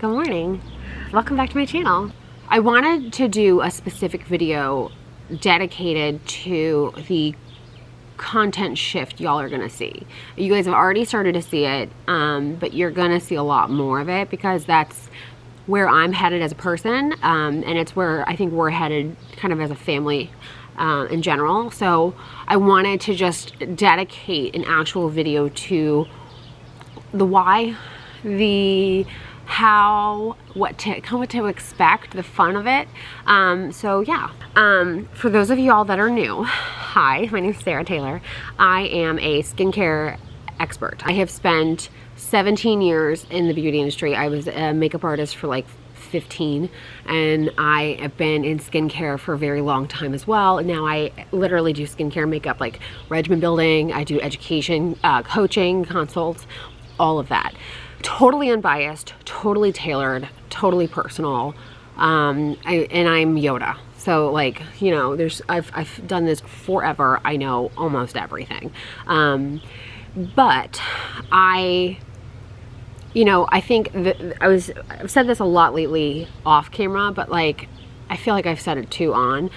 Good morning. Welcome back to my channel. I wanted to do a specific video dedicated to the content shift y'all are gonna see. You guys have already started to see it, but you're gonna see a lot more of it because that's where I'm headed as a person, and it's where I think we're headed kind of as a family in general. So I wanted to just dedicate an actual video to the why, the how, what to expect, the fun of it. So yeah, for those of y'all that are new, hi, my name is Sarah Taylor. I am a skincare expert. I have spent 17 years in the beauty industry. I was a makeup artist for like 15, and I have been in skincare for a very long time as well. And now I literally do skincare, makeup, like regimen building. I do education, coaching, consults, all of that. Totally unbiased, totally tailored, totally personal, and I'm Yoda. So like, you know, I've done this forever. I know almost everything, but I think that I've said this a lot lately off camera, but like I feel like I've said it too on.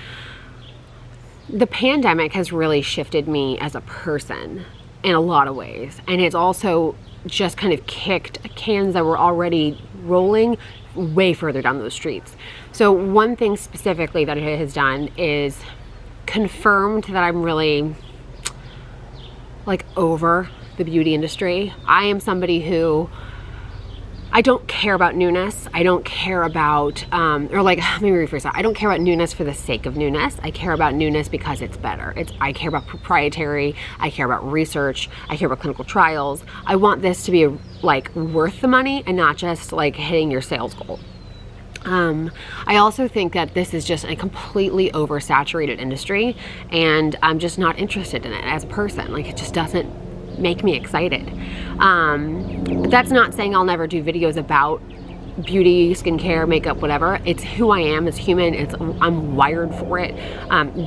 The pandemic has really shifted me as a person in a lot of ways, and it's also just kind of kicked cans that were already rolling way further down those streets. So one thing specifically that it has done is confirmed that I'm really like over the beauty industry. I am somebody who, I don't care about newness. I don't care about, let me rephrase that. I don't care about newness for the sake of newness. I care about newness because it's better. I care about proprietary. I care about research. I care about clinical trials. I want this to be like worth the money and not just like hitting your sales goal. I also think that this is just a completely oversaturated industry, and I'm just not interested in it as a person. Like, it just doesn't make me excited. That's not saying I'll never do videos about beauty, skincare, makeup, whatever. It's who I am as human. I'm wired for it.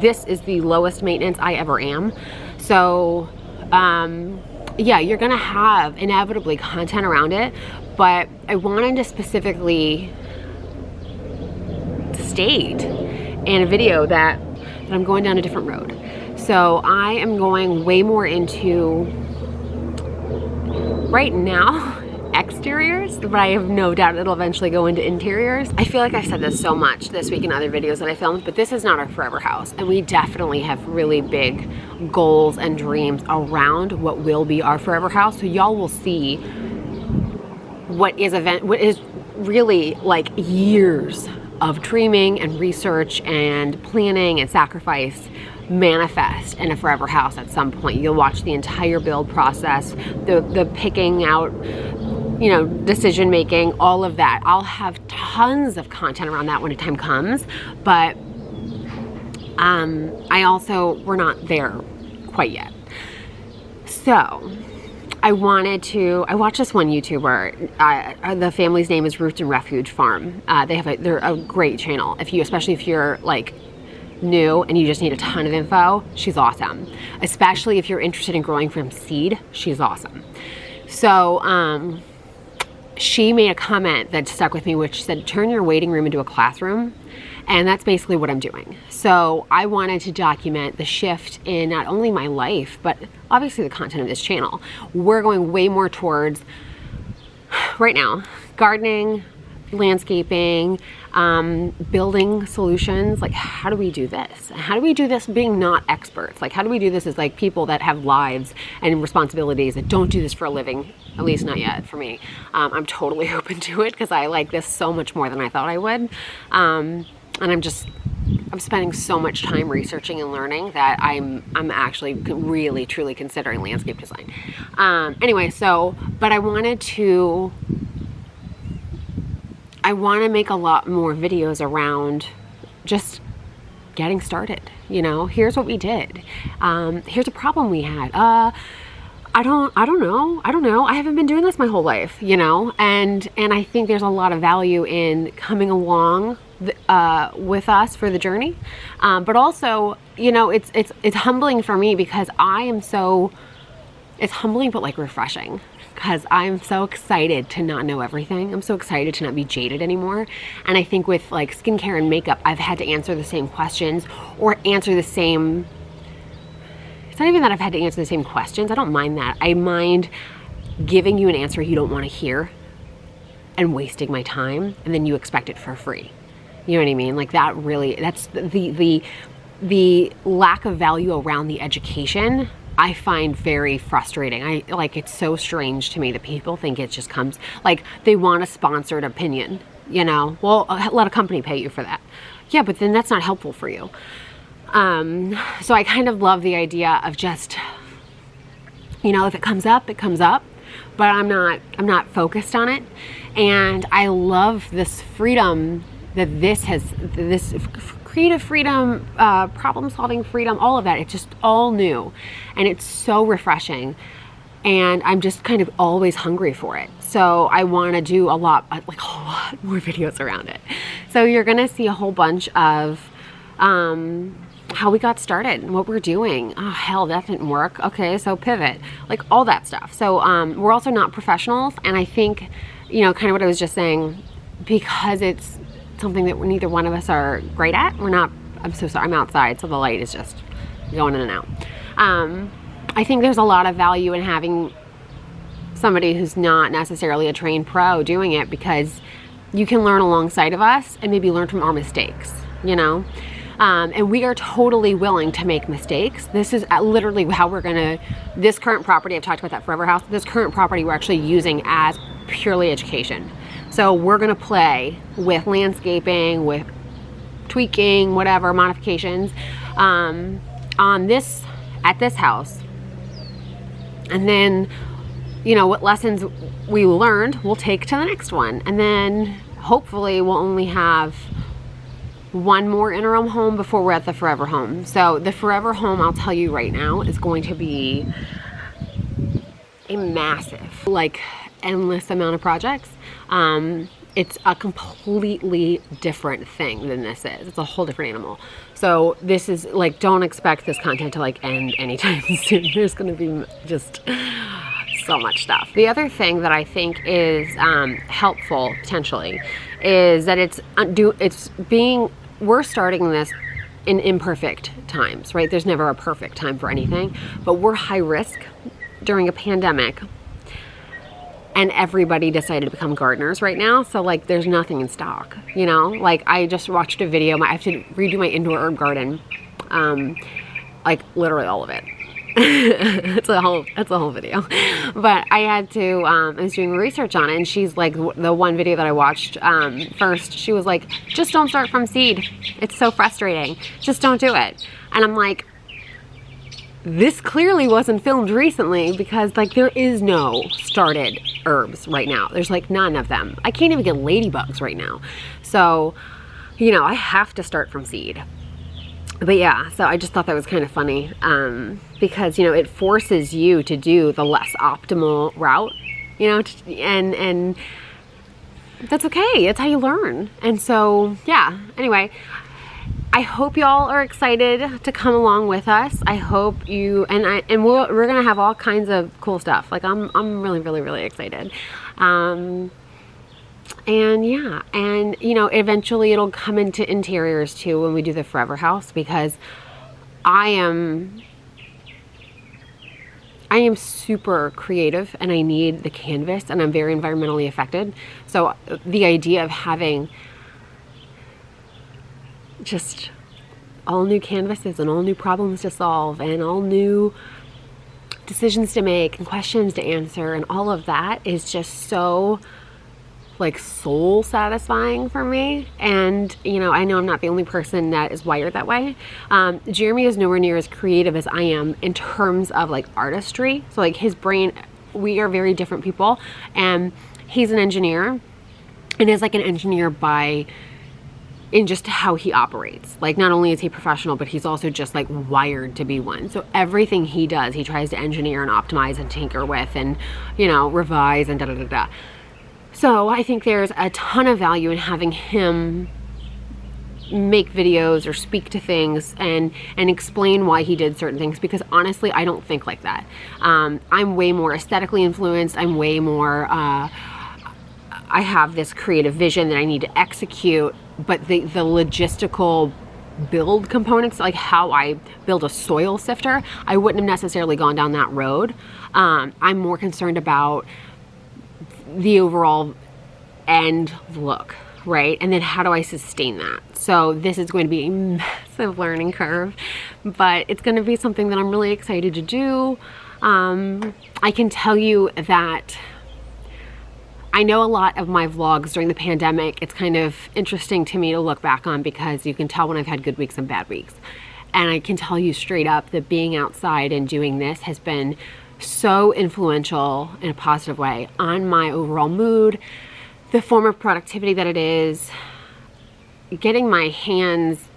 This is the lowest maintenance I ever am. So yeah, you're gonna have inevitably content around it, but I wanted to specifically state in a video that I'm going down a different road. So I am going way more into, right now, exteriors, but I have no doubt it'll eventually go into interiors. I feel like I've said this so much this week in other videos that I filmed, but this is not our forever house, and we definitely have really big goals and dreams around what will be our forever house. So y'all will see what is really like years of dreaming and research and planning and sacrifice manifest in a forever house at some point. You'll watch the entire build process, the picking out, you know, decision making, all of that. I'll have tons of content around that when the time comes, but we're not there quite yet. So I watched this one YouTuber, the family's name is Roots and Refuge Farm. They're a great channel. Especially if you're like new and you just need a ton of info, she's awesome. Especially if you're interested in growing from seed, she's awesome. So she made a comment that stuck with me, which said, turn your waiting room into a classroom. And that's basically what I'm doing. So I wanted to document the shift in not only my life, but obviously the content of this channel. We're going way more towards, right now, gardening, landscaping, building solutions. Like, how do we do this? How do we do this being not experts? Like, how do we do this as like people that have lives and responsibilities that don't do this for a living? At least not yet for me. I'm totally open to it because I like this so much more than I thought I would. And I'm spending so much time researching and learning that I'm actually really truly considering landscape design. Anyway, but I want to make a lot more videos around just getting started. You know, here's what we did. Here's a problem we had. I don't know. I haven't been doing this my whole life, you know, and I think there's a lot of value in coming along with us for the journey. But also, you know, it's humbling for me because it's humbling but like refreshing, because I'm so excited to not know everything. I'm so excited to not be jaded anymore. And I think with like skincare and makeup, I've had to answer the same questions or answer the same, it's not even that I've had to answer the same questions. I don't mind that. I mind giving you an answer you don't want to hear and wasting my time, and then you expect it for free. You know what I mean? Like that really, that's the lack of value around the education I find very frustrating. It's so strange to me that people think it just comes, like they want a sponsored opinion, you know? Well, let a company pay you for that. Yeah, but then that's not helpful for you. So I kind of love the idea of just, you know, if it comes up, it comes up, but I'm not focused on it. And I love this freedom that this creative freedom, problem solving freedom, all of that. It's just all new and it's so refreshing, and I'm just kind of always hungry for it. So I want to do a lot more videos around it. So you're going to see a whole bunch of how we got started and what we're doing. Oh, hell, that didn't work. Okay, so pivot, like all that stuff. So we're also not professionals, and I think, you know, kind of what I was just saying, because it's something that neither one of us are great at. I'm so sorry, I'm outside, so the light is just going in and out. I think there's a lot of value in having somebody who's not necessarily a trained pro doing it, because you can learn alongside of us and maybe learn from our mistakes, you know? And we are totally willing to make mistakes. This is literally how we're gonna, this current property, I've talked about that Forever House, this current property we're actually using as purely education. So we're gonna play with landscaping, with tweaking, whatever, modifications at this house. And then, you know, what lessons we learned, we'll take to the next one. And then hopefully we'll only have one more interim home before we're at the forever home. So the forever home, I'll tell you right now, is going to be a massive, like, endless amount of projects. It's a completely different thing than this is. It's a whole different animal. So this is like, don't expect this content to like end anytime soon. There's going to be just so much stuff. The other thing that I think is helpful potentially is that we're starting this in imperfect times, right? There's never a perfect time for anything, but we're high risk during a pandemic, and everybody decided to become gardeners right now. So like there's nothing in stock, you know? Like I just watched a video, I have to redo my indoor herb garden. Like literally all of it. It's a whole video. But I had to, I was doing research on it, and she's like, the one video that I watched first, she was like, just don't start from seed. It's so frustrating. Just don't do it. And I'm like, this clearly wasn't filmed recently, because like there is no started herbs right now. There's like none of them. I can't even get ladybugs right now. So, you know, I have to start from seed. But yeah, so I just thought that was kind of funny, because, you know, it forces you to do the less optimal route, you know, and that's okay. It's how you learn. And so, yeah, anyway, I hope y'all are excited to come along with us. I hope you, and we're gonna have all kinds of cool stuff. Like I'm really, really, really excited. And yeah, and you know, eventually it'll come into interiors too when we do the Forever House, because I am super creative and I need the canvas, and I'm very environmentally affected. So the idea of having just all new canvases and all new problems to solve and all new decisions to make and questions to answer and all of that is just so like soul satisfying for me. And you know, I know I'm not the only person that is wired that way. Jeremy is nowhere near as creative as I am in terms of like artistry. So like his brain, we are very different people, and he's an engineer and is like an engineer in just how he operates. Like not only is he professional, but he's also just like wired to be one. So everything he does, he tries to engineer and optimize and tinker with and, you know, revise and da-da-da-da. So I think there's a ton of value in having him make videos or speak to things and explain why he did certain things, because honestly, I don't think like that. I'm way more aesthetically influenced. I'm way more, I have this creative vision that I need to execute, but the logistical build components, like how I build a soil sifter, I wouldn't have necessarily gone down that road. I'm more concerned about the overall end look, right? And then how do I sustain that? So this is going to be a massive learning curve, but it's going to be something that I'm really excited to do. I can tell you that I know a lot of my vlogs during the pandemic, it's kind of interesting to me to look back on, because you can tell when I've had good weeks and bad weeks. And I can tell you straight up that being outside and doing this has been so influential in a positive way on my overall mood, the form of productivity that it is, getting my hands,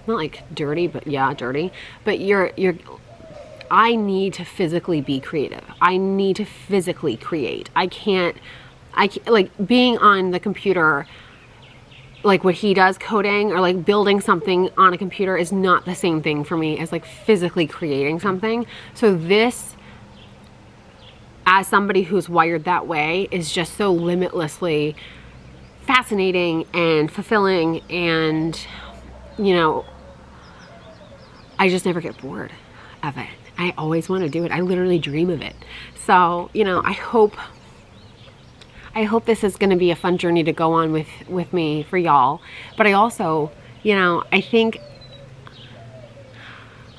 not like dirty, but yeah, dirty, but I need to physically be creative. I need to physically create. I can't, like being on the computer, like what he does, coding or like building something on a computer, is not the same thing for me as like physically creating something. So this, as somebody who's wired that way, is just so limitlessly fascinating and fulfilling, and you know, I just never get bored of it. I always want to do it. I literally dream of it. So, you know, I hope this is going to be a fun journey to go on with me for y'all. But I also, you know, I think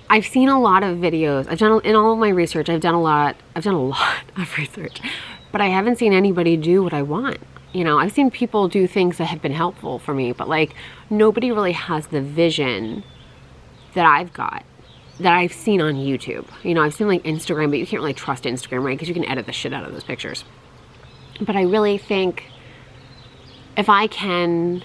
I've seen a lot of videos. I've done, in all of my research, I've done a lot of research, but I haven't seen anybody do what I want. You know, I've seen people do things that have been helpful for me, but like nobody really has the vision that I've got, that I've seen on YouTube. You know, I've seen like Instagram, but you can't really trust Instagram, right? Because you can edit the shit out of those pictures. But I really think if I can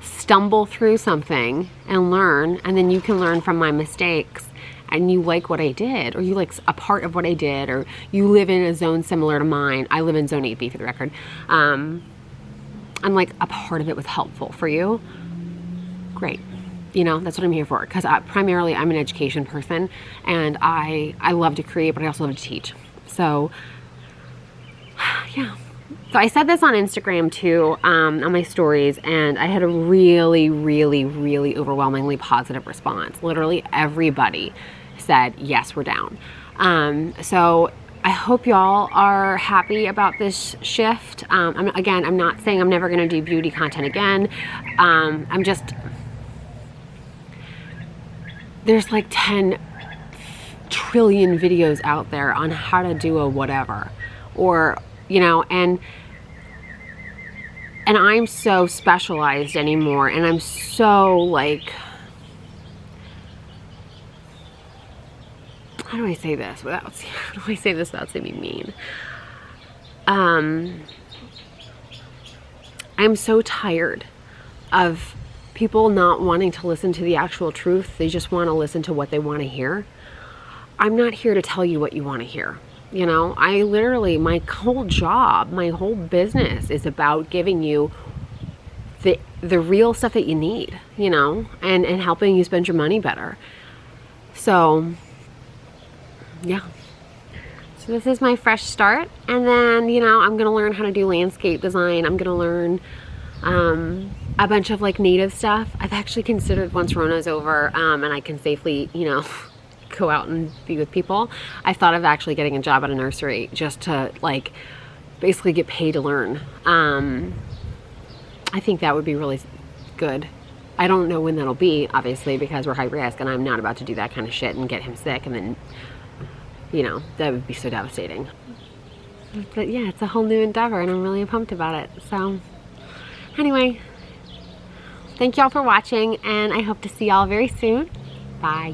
stumble through something and learn, and then you can learn from my mistakes, and you like what I did, or you like a part of what I did, or you live in a zone similar to mine. I live in zone 8B for the record. And like a part of it was helpful for you. Great. You know, that's what I'm here for. Because primarily I'm an education person, and I love to create, but I also love to teach. So yeah. So I said this on Instagram too, on my stories, and I had a really, really, really overwhelmingly positive response. Literally everybody said, yes, we're down. So I hope y'all are happy about this shift. Again, I'm not saying I'm never going to do beauty content again. There's like 10 trillion videos out there on how to do a whatever, or, you know, and I'm so specialized anymore, and I'm so like, how do I say this without seeming mean? I'm so tired of people not wanting to listen to the actual truth. They just want to listen to what they want to hear. I'm not here to tell you what you want to hear. You know, I literally, my whole job, my whole business is about giving you the real stuff that you need, you know, and helping you spend your money better. So, yeah. So this is my fresh start. And then, you know, I'm going to learn how to do landscape design. I'm going to learn a bunch of like native stuff. I've actually considered, once Rona's over and I can safely, you know, go out and be with people, I thought of actually getting a job at a nursery just to like basically get paid to learn. I think that would be really good. I don't know when that'll be, obviously, because we're high risk, and I'm not about to do that kind of shit and get him sick, and then, you know, that would be so devastating. But yeah, it's a whole new endeavor, and I'm really pumped about it. So anyway, thank y'all for watching, and I hope to see y'all very soon. Bye.